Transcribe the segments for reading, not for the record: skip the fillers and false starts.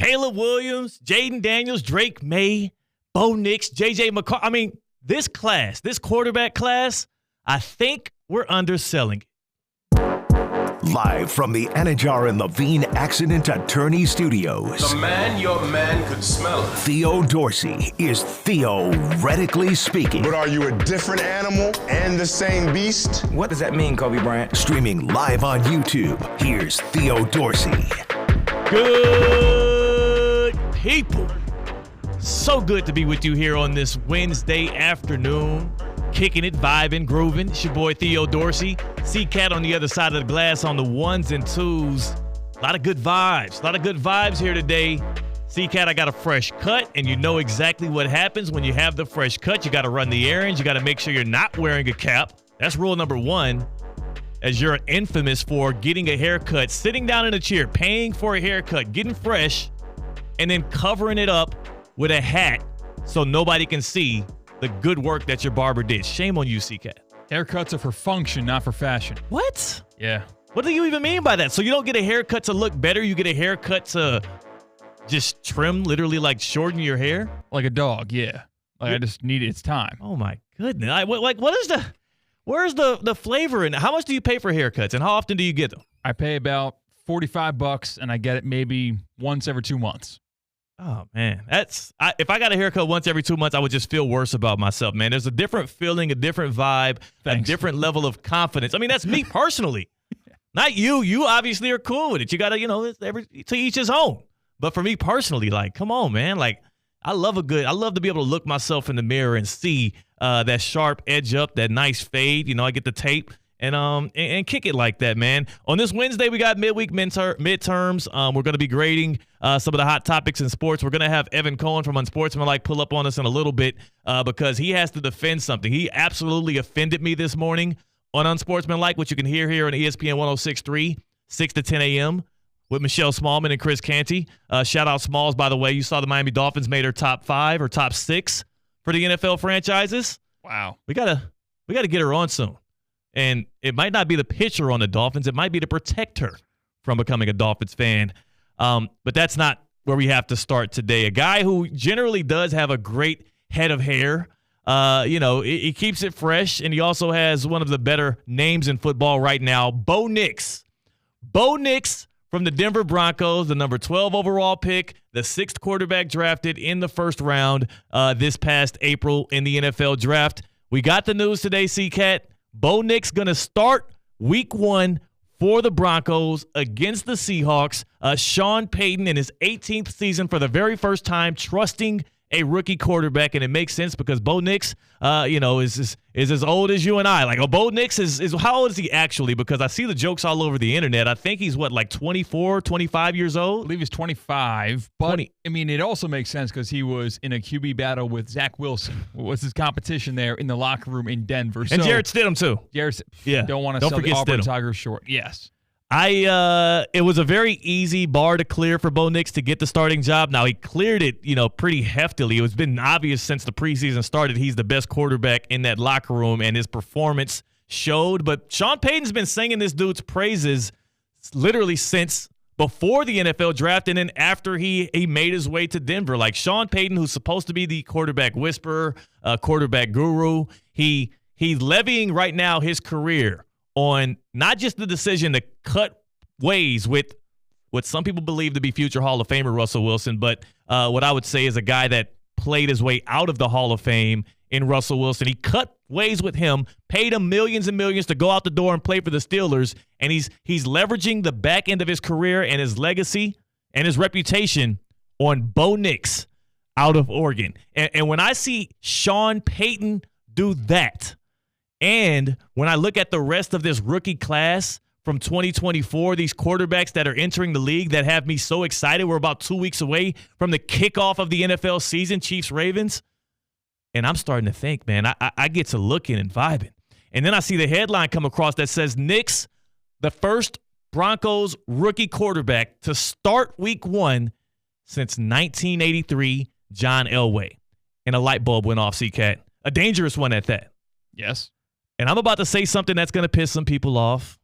Caleb Williams, Jayden Daniels, Drake May, Bo Nix, J.J. McCarthy. I mean, this quarterback class, I think we're underselling it. Live from the Anajar and Levine Accident Attorney Studios. The man your man could smell it. Theo Dorsey is theoretically speaking. But are you a different animal and the same beast? What does that mean, Kobe Bryant? Streaming live on YouTube. Here's Theo Dorsey. Good people. So good to be with you here on this Wednesday afternoon. Kicking it, vibing, grooving. It's your boy Theo Dorsey. C-Cat on the other side of the glass on the ones and twos. A lot of good vibes here today. C-Cat, I got a fresh cut, and you know exactly what happens when you have the fresh cut. You got to run the errands. You got to make sure you're not wearing a cap. That's rule number one, as you're infamous for getting a haircut, sitting down in a chair, paying for a haircut, getting fresh, and then covering it up with a hat so nobody can see the good work that your barber did. Shame on you, C-Cat. Haircuts are for function, not for fashion. What? Yeah. What do you even mean by that? So you don't get a haircut to look better? You get a haircut to just trim, literally like shorten your hair? Like a dog, yeah. I just need its time. Oh, my goodness. Where's the flavor in it? How much do you pay for haircuts, and how often do you get them? I pay about $45, and I get it maybe once every 2 months. Oh, man. If I got a haircut once every 2 months, I would just feel worse about myself, man. There's a different feeling, a different vibe, Thanks. A different level of confidence. I mean, that's me personally. Not you. You obviously are cool with it. You got to, to each his own. But for me personally, like, come on, man. Like, I love to be able to look myself in the mirror and see that sharp edge up, that nice fade. I get the tape. And kick it like that, man. On this Wednesday, we got midweek midterms. We're going to be grading some of the hot topics in sports. We're going to have Evan Cohen from Unsportsmanlike pull up on us in a little bit because he has to defend something. He absolutely offended me this morning on Unsportsmanlike, which you can hear here on ESPN 106.3, 6 to 10 a.m. with Michelle Smallman and Chris Canty. Shout out Smalls, by the way. You saw the Miami Dolphins made her top 5 or top 6 for the NFL franchises. Wow. We gotta get her on soon. And it might not be the pitcher on the Dolphins. It might be to protect her from becoming a Dolphins fan. But that's not where we have to start today. A guy who generally does have a great head of hair. He keeps it fresh, and he also has one of the better names in football right now, Bo Nix. Bo Nix from the Denver Broncos, the number 12 overall pick, the 6th quarterback drafted in the first round this past April in the NFL draft. We got the news today, C-Cat. Bo Nix going to start week 1 for the Broncos against the Seahawks. Sean Payton in his 18th season for the very first time trusting a rookie quarterback, and it makes sense because Bo Nix, is as old as you and I. Like, Bo Nix is how old is he actually? Because I see the jokes all over the internet. I think he's 24, 25 years old? I believe he's 25, but I mean, it also makes sense because he was in a QB battle with Zach Wilson. What was his competition there in the locker room in Denver? And Jarrett Stidham, too. Don't want to sell the Auburn Tigers short. Yes. It was a very easy bar to clear for Bo Nix to get the starting job. Now, he cleared it, pretty heftily. It's been obvious since the preseason started he's the best quarterback in that locker room, and his performance showed. But Sean Payton's been singing this dude's praises literally since before the NFL draft and then after he made his way to Denver. Like, Sean Payton, who's supposed to be the quarterback whisperer, quarterback guru, he's levying right now his career on not just the decision to cut ways with what some people believe to be future Hall of Famer Russell Wilson, but what I would say is a guy that played his way out of the Hall of Fame in Russell Wilson. He cut ways with him, paid him millions and millions to go out the door and play for the Steelers, and he's leveraging the back end of his career and his legacy and his reputation on Bo Nix out of Oregon. And when I see Sean Payton do that, and when I look at the rest of this rookie class from 2024, these quarterbacks that are entering the league that have me so excited, we're about 2 weeks away from the kickoff of the NFL season, Chiefs-Ravens, and I'm starting to think, man, I get to looking and vibing. And then I see the headline come across that says, Nix, the first Broncos rookie quarterback to start week 1 since 1983, John Elway. And a light bulb went off, C-Cat. A dangerous one at that. Yes. And I'm about to say something that's going to piss some people off.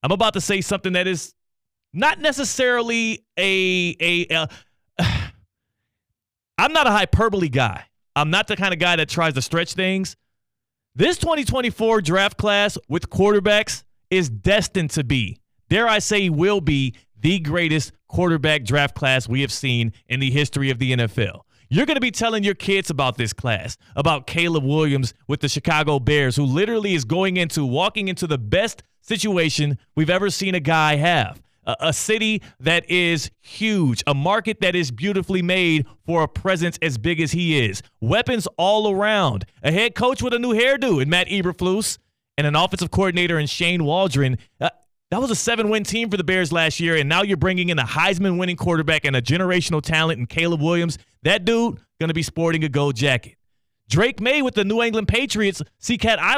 I'm about to say something that is not necessarily I'm not a hyperbole guy. I'm not the kind of guy that tries to stretch things. This 2024 draft class with quarterbacks is destined to be, dare I say, will be the greatest quarterback draft class we have seen in the history of the NFL. You're going to be telling your kids about this class, about Caleb Williams with the Chicago Bears, who literally is walking into the best situation we've ever seen a guy have. A city that is huge, a market that is beautifully made for a presence as big as he is. Weapons all around. A head coach with a new hairdo in Matt Eberflus, and an offensive coordinator in Shane Waldron. That was a 7-win team for the Bears last year, and now you're bringing in a Heisman-winning quarterback and a generational talent in Caleb Williams. That dude going to be sporting a gold jacket. Drake May with the New England Patriots. See, Cat, I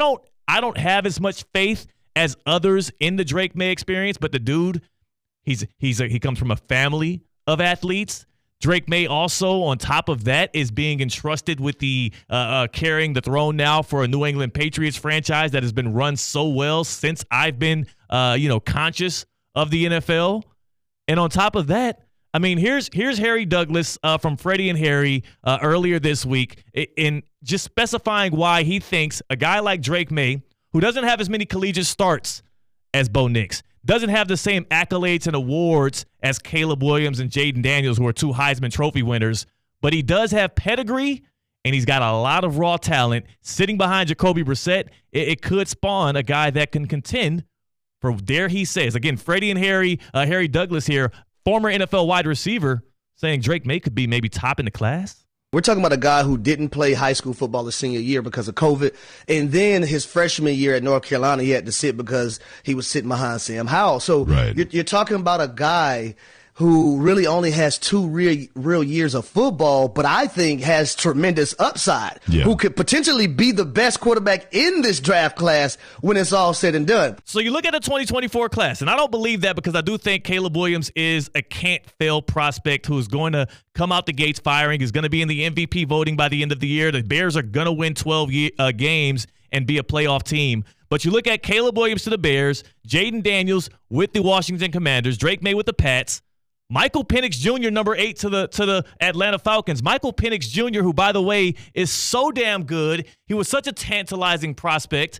don't have as much faith as others in the Drake May experience, but the dude, he comes from a family of athletes. Drake May also, on top of that, is being entrusted with the carrying the throne now for a New England Patriots franchise that has been run so well since I've been conscious of the NFL. And on top of that, I mean, here's Harry Douglas from Freddie and Harry earlier this week in just specifying why he thinks a guy like Drake May, who doesn't have as many collegiate starts as Bo Nix, doesn't have the same accolades and awards as Caleb Williams and Jayden Daniels, who are 2 Heisman Trophy winners, but he does have pedigree, and he's got a lot of raw talent sitting behind Jacoby Brissett. It could spawn a guy that can contend for, dare he says, again, Freddie and Harry Douglas here, former NFL wide receiver, saying Drake May could be maybe top in the class. We're talking about a guy who didn't play high school football his senior year because of COVID. And then his freshman year at North Carolina, he had to sit because he was sitting behind Sam Howell. So you're talking about a guy who really only has 2 real years of football, but I think has tremendous upside, who could potentially be the best quarterback in this draft class when it's all said and done. So you look at the 2024 class, and I don't believe that because I do think Caleb Williams is a can't-fail prospect who is going to come out the gates firing, is going to be in the MVP voting by the end of the year. The Bears are going to win 12 games and be a playoff team. But you look at Caleb Williams to the Bears, Jayden Daniels with the Washington Commanders, Drake May with the Pats, Michael Penix Jr., number 8 to the Atlanta Falcons. Michael Penix Jr., who, by the way, is so damn good. He was such a tantalizing prospect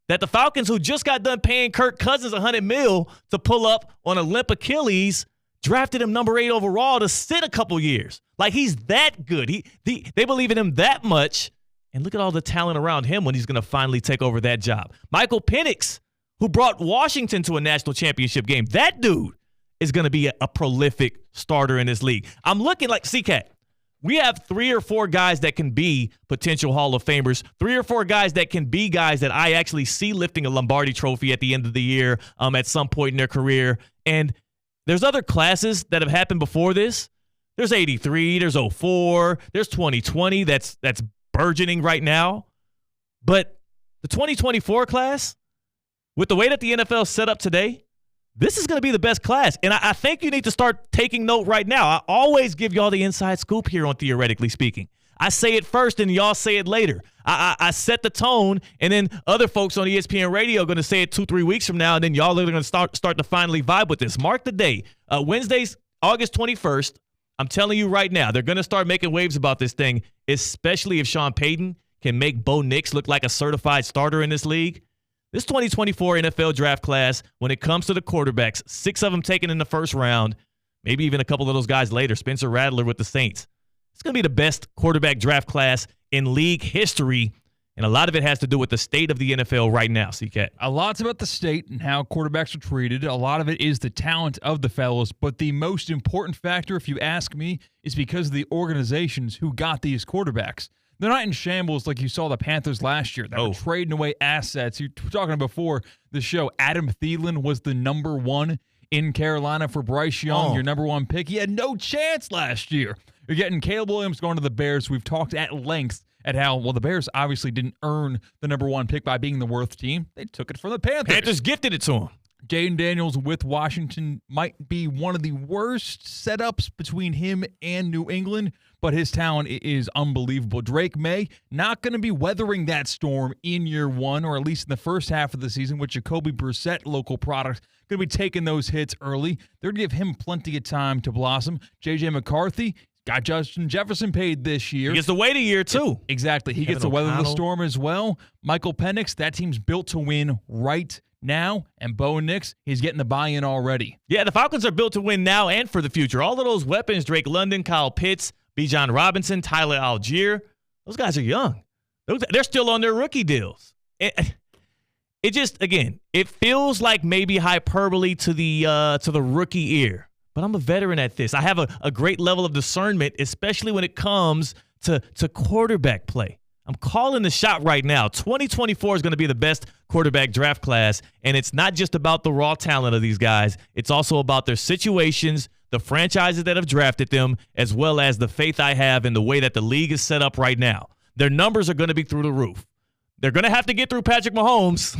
that the Falcons, who just got done paying Kirk Cousins $100 million to pull up on a limp Achilles, drafted him number 8 overall to sit a couple years. Like, he's that good. They believe in him that much. And look at all the talent around him when he's going to finally take over that job. Michael Penix, who brought Washington to a national championship game. That dude is going to be a prolific starter in this league. I'm looking like CCAT. We have 3 or 4 guys that can be potential Hall of Famers, 3 or 4 guys that can be guys that I actually see lifting a Lombardi trophy at the end of the year at some point in their career. And there's other classes that have happened before this. There's 83, there's 04, there's 2020 that's burgeoning right now. But the 2024 class, with the way that the NFL is set up today, this is going to be the best class. And I think you need to start taking note right now. I always give y'all the inside scoop here on Theoretically Speaking. I say it first and y'all say it later. I set the tone, and then other folks on ESPN Radio are going to say it 2-3 weeks from now, and then y'all are going to start to finally vibe with this. Mark the day. Wednesday's August 21st. I'm telling you right now, they're going to start making waves about this thing, especially if Sean Payton can make Bo Nix look like a certified starter in this league. This 2024 NFL draft class, when it comes to the quarterbacks, 6 of them taken in the first round, maybe even a couple of those guys later, Spencer Rattler with the Saints. It's going to be the best quarterback draft class in league history, and a lot of it has to do with the state of the NFL right now, CCAT. A lot's about the state and how quarterbacks are treated. A lot of it is the talent of the fellows, but the most important factor, if you ask me, is because of the organizations who got these quarterbacks. They're not in shambles like you saw the Panthers last year. They were trading away assets. You were talking before the show, Adam Thielen was the number 1 in Carolina for Bryce Young, your number 1 pick. He had no chance last year. You're getting Caleb Williams going to the Bears. We've talked at length at how, well, the Bears obviously didn't earn the number 1 pick by being the worst team. They took it from the Panthers. Panthers gifted it to him. Jayden Daniels with Washington might be one of the worst setups between him and New England, but his talent is unbelievable. Drake May not going to be weathering that storm in year one, or at least in the first half of the season, with Jacoby Brissett, local product, going to be taking those hits early. They're going to give him plenty of time to blossom. J.J. McCarthy got Justin Jefferson paid this year. He gets to wait a year, too. Exactly. He gets to weather the storm as well. Michael Penix, that team's built to win right now, and Bo Nix, he's getting the buy-in already. Yeah, the Falcons are built to win now and for the future. All of those weapons, Drake London, Kyle Pitts, Bijan Robinson, Tyler Algier, those guys are young. They're still on their rookie deals. It just, again, it feels like maybe hyperbole to the rookie ear. But I'm a veteran at this. I have a great level of discernment, especially when it comes to quarterback play. I'm calling the shot right now. 2024 is going to be the best quarterback draft class, and it's not just about the raw talent of these guys. It's also about their situations, the franchises that have drafted them, as well as the faith I have in the way that the league is set up right now. Their numbers are going to be through the roof. They're going to have to get through Patrick Mahomes.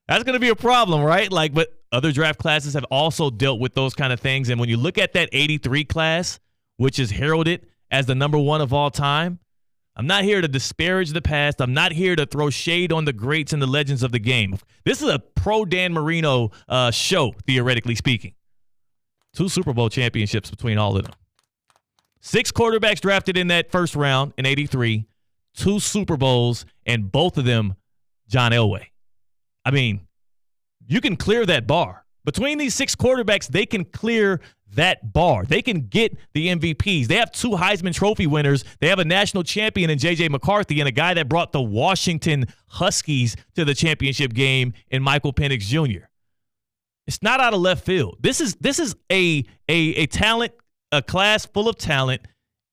That's going to be a problem, right? But other draft classes have also dealt with those kind of things. And when you look at that 83 class, which is heralded as the number one of all time, I'm not here to disparage the past. I'm not here to throw shade on the greats and the legends of the game. This is a pro Dan Marino show, theoretically speaking. 2 Super Bowl championships between all of them. 6 quarterbacks drafted in that first round in 83, 2 Super Bowls, and both of them John Elway. I mean, you can clear that bar. Between these 6 quarterbacks, they can clear that bar. They can get the MVPs. They have 2 Heisman Trophy winners. They have a national champion in J.J. McCarthy and a guy that brought the Washington Huskies to the championship game in Michael Penix Jr. It's not out of left field. This is a talent, a class full of talent,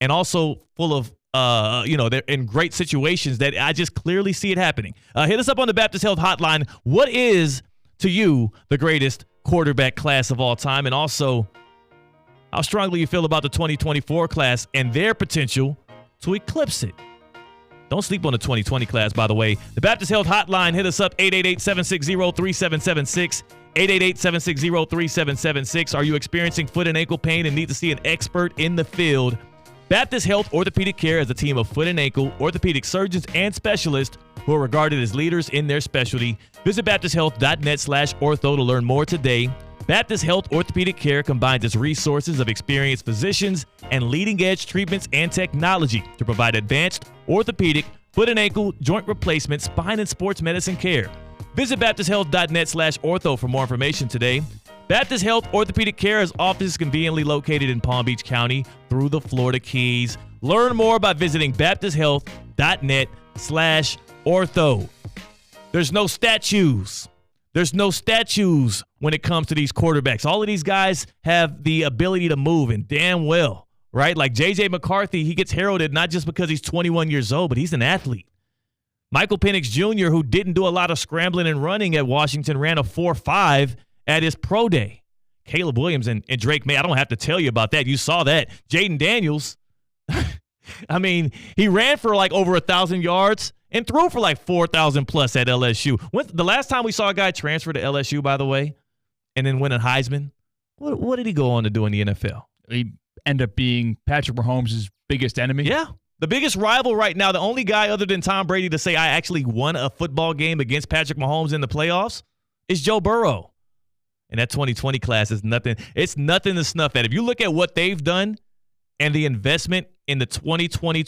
and also full of they're in great situations that I just clearly see it happening. Hit us up on the Baptist Health Hotline. What is, to you, the greatest quarterback class of all time? And also, how strongly you feel about the 2024 class and their potential to eclipse it. Don't sleep on the 2020 class, by the way. The Baptist Health Hotline, hit us up, 888-760-3776. 888-760-3776. Are you experiencing foot and ankle pain and need to see an expert in the field? Baptist Health Orthopedic Care is a team of foot and ankle orthopedic surgeons and specialists who are regarded as leaders in their specialty. Visit baptisthealth.net/ortho to learn more today. Baptist Health Orthopedic Care combines its resources of experienced physicians and leading-edge treatments and technology to provide advanced orthopedic, foot and ankle, joint replacement, spine, and sports medicine care. Visit baptisthealth.net/ortho for more information today. Baptist Health Orthopedic Care is offices conveniently located in Palm Beach County through the Florida Keys. Learn more by visiting baptisthealth.net/ortho. There's no statues. There's no statues when it comes to these quarterbacks. All of these guys have the ability to move, and damn well, right? Like J.J. McCarthy, he gets heralded not just because he's 21 years old, but he's an athlete. Michael Penix Jr., who didn't do a lot of scrambling and running at Washington, ran a 4.5 at his pro day. Caleb Williams and Drake May, I don't have to tell you about that. You saw that. Jayden Daniels, I mean, he ran for like over 1,000 yards and threw for like 4,000 plus at LSU. The last time we saw a guy transfer to LSU, by the way, and then win a Heisman, what did he go on to do in the NFL? He ended up being Patrick Mahomes' biggest enemy. Yeah. The biggest rival right now, the only guy other than Tom Brady to say I actually won a football game against Patrick Mahomes in the playoffs is Joe Burrow. And that 2020 class is nothing. It's nothing to snuff at. If you look at what they've done and the investment in the 2020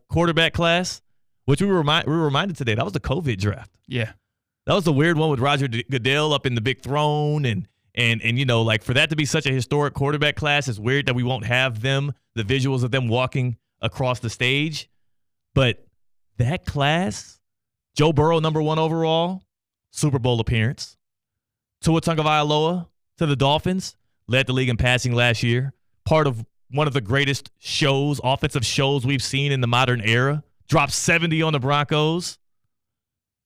quarterback class, which we were reminded today, that was the COVID draft. Yeah. That was the weird one with Roger Goodell up in the big throne. And you know, like for that to be such a historic quarterback class, it's weird that we won't have the visuals of them walking across the stage. But that class, Joe Burrow, number 1 overall, Super Bowl appearance. Tua Tagovailoa to the Dolphins, led the league in passing last year. Part of one of the greatest offensive shows we've seen in the modern era. Dropped 70 on the Broncos.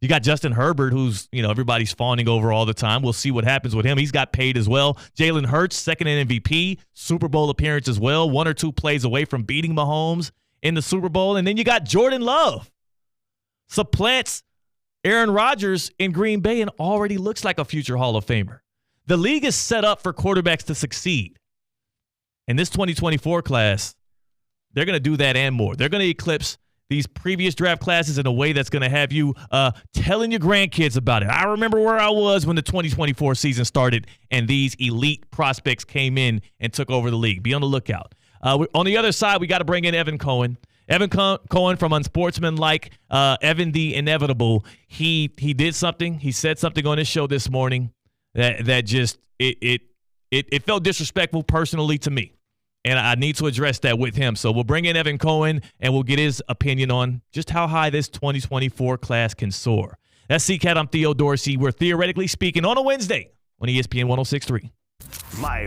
You got Justin Herbert, who's, everybody's fawning over all the time. We'll see what happens with him. He's got paid as well. Jalen Hurts, second in MVP, Super Bowl appearance as well. 1 or 2 plays away from beating Mahomes in the Super Bowl. And then you got Jordan Love. Supplants Aaron Rodgers in Green Bay and already looks like a future Hall of Famer. The league is set up for quarterbacks to succeed. And this 2024 class, they're going to do that and more. They're going to eclipse these previous draft classes in a way that's going to have you telling your grandkids about it. I remember where I was when the 2024 season started and these elite prospects came in and took over the league. Be on the lookout. On the other side, we got to bring in Evan Cohen. Evan Cohen from Unsportsmanlike, Evan the Inevitable. He did something. He said something on his show this morning that just it felt disrespectful personally to me. And I need to address that with him. So we'll bring in Evan Cohen, and we'll get his opinion on just how high this 2024 class can soar. That's CCAT. I'm Theo Dorsey. We're Theoretically Speaking on a Wednesday on ESPN 106.3. Live